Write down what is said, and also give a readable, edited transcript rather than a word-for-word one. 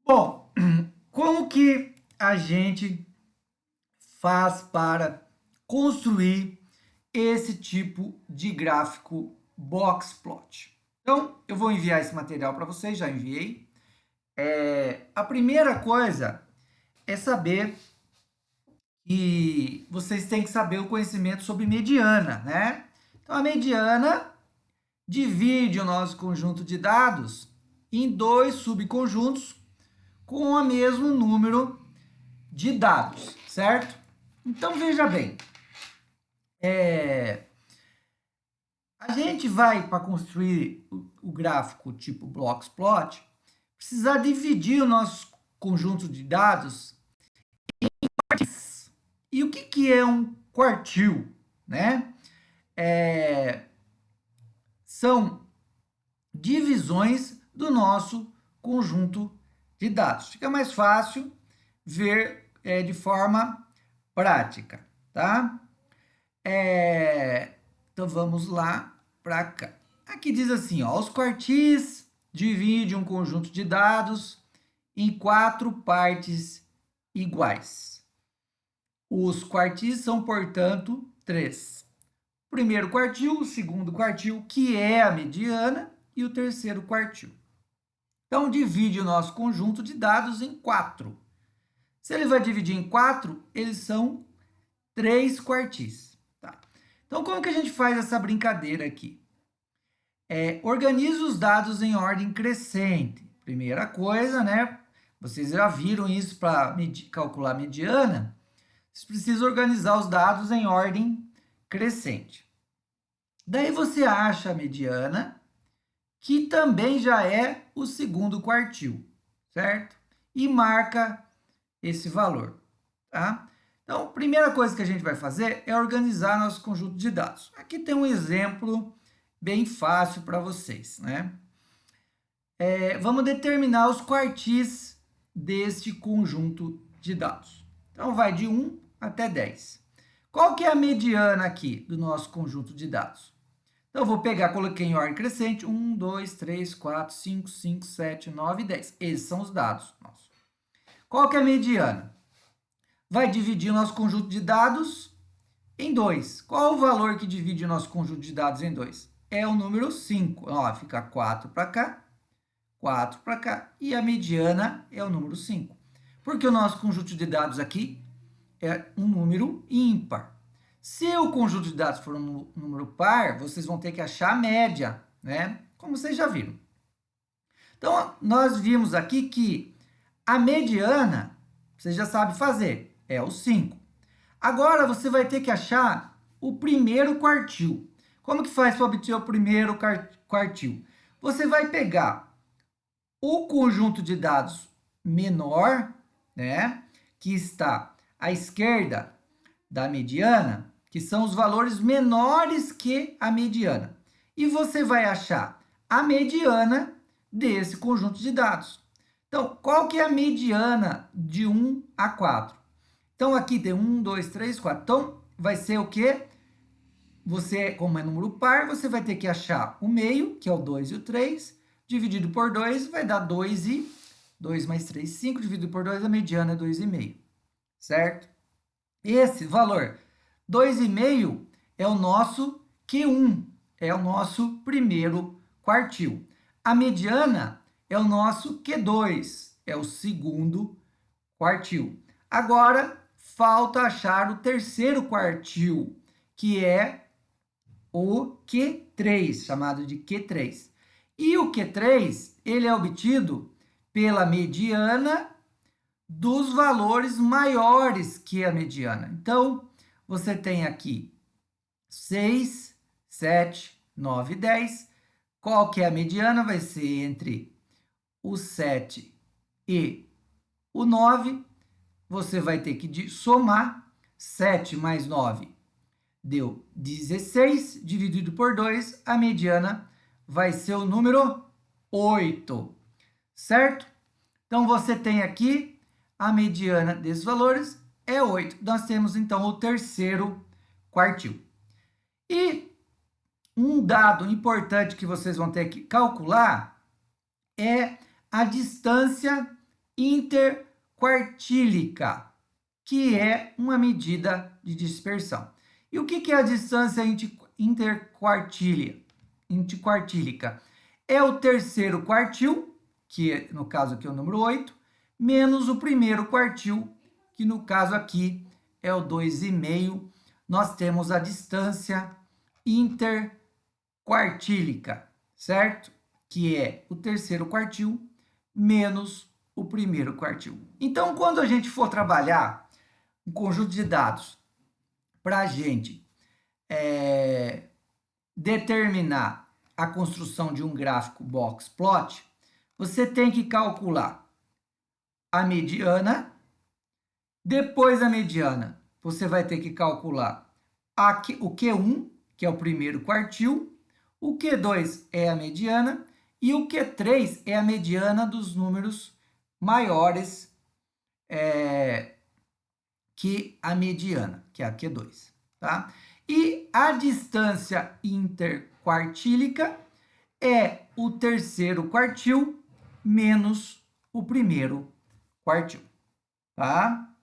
Bom, como que a gente faz para construir esse tipo de gráfico box plot? Então, eu vou enviar esse material para vocês, já enviei. A primeira coisa é saber que vocês têm que saber o conhecimento sobre mediana, né? Então, a mediana divide o nosso conjunto de dados em dois subconjuntos com o mesmo número de dados, certo? Então, veja bem, a gente vai, para construir o gráfico tipo Bloxplot, precisar dividir o nosso conjunto de dados em quartis. E o que é um quartil, né? São divisões do nosso conjunto de dados. Fica mais fácil ver de forma prática, tá? Então vamos lá para cá. Aqui diz assim, ó, os quartis dividem um conjunto de dados em 4 partes iguais. Os quartis são, portanto, 3. O primeiro quartil, o segundo quartil, que é a mediana, e o terceiro quartil. Então, divide o nosso conjunto de dados em 4. Se ele vai dividir em 4, eles são 3 quartis. Tá? Então, como que a gente faz essa brincadeira aqui? Organiza os dados em ordem crescente. Primeira coisa, né? Vocês já viram isso para calcular mediana. Vocês precisam organizar os dados em ordem crescente. Daí você acha a mediana, que também já é o segundo quartil, certo? E marca esse valor, tá? Então, a primeira coisa que a gente vai fazer é organizar nosso conjunto de dados. Aqui tem um exemplo bem fácil para vocês, né? Vamos determinar os quartis deste conjunto de dados. Então, vai de 1 até 10. Qual que é a mediana aqui do nosso conjunto de dados? Então, eu vou pegar, coloquei em ordem crescente, 1, 2, 3, 4, 5, 5, 7, 9, 10. Esses são os dados nossos. Qual que é a mediana? Vai dividir o nosso conjunto de dados em 2. Qual o valor que divide o nosso conjunto de dados em 2? É o número 5. Ó, fica 4 para cá, 4 para cá, e a mediana é o número 5. Porque o nosso conjunto de dados aqui é um número ímpar. Se o conjunto de dados for um número par, vocês vão ter que achar a média, né? Como vocês já viram. Então, nós vimos aqui que a mediana, você já sabe fazer, é o 5. Agora, você vai ter que achar o primeiro quartil. Como que faz para obter o primeiro quartil? Você vai pegar o conjunto de dados menor, né, que está à esquerda da mediana, que são os valores menores que a mediana. E você vai achar a mediana desse conjunto de dados. Então, qual que é a mediana de 1 a 4? Então, aqui tem 1, 2, 3, 4. Então, vai ser o quê? Você, como é número par, você vai ter que achar o meio, que é o 2 e o 3, dividido por 2, vai dar 2 e 2 mais 3, 5, dividido por 2, a mediana é 2,5, certo? Esse valor, 2,5, é o nosso Q1, é o nosso primeiro quartil. A mediana é o nosso Q2, é o segundo quartil. Agora, falta achar o terceiro quartil, que é o Q3, chamado de Q3. E o Q3, ele é obtido pela mediana dos valores maiores que a mediana. Então, você tem aqui 6, 7, 9, 10. Qual que é a mediana? Vai ser entre o 7 e o 9. Você vai ter que somar 7 mais 9 deu 16, dividido por 2, a mediana vai ser o número 8, certo? Então, você tem aqui a mediana desses valores é 8. Nós temos, então, o terceiro quartil. E um dado importante que vocês vão ter que calcular é a distância interquartílica, que é uma medida de dispersão. E o que é a distância interquartílica? É o terceiro quartil, que no caso aqui é o número 8, menos o primeiro quartil, que no caso aqui é o 2,5. Nós temos a distância interquartílica, certo? Que é o terceiro quartil menos o primeiro quartil. Então, quando a gente for trabalhar um conjunto de dados para a gente determinar a construção de um gráfico box plot, você tem que calcular a mediana. Depois da mediana, você vai ter que calcular o Q1, que é o primeiro quartil, o Q2 é a mediana e o Q3 é a mediana dos números maiores que a mediana, que é a Q2, tá? E a distância interquartílica é o terceiro quartil menos o primeiro quartil, tá?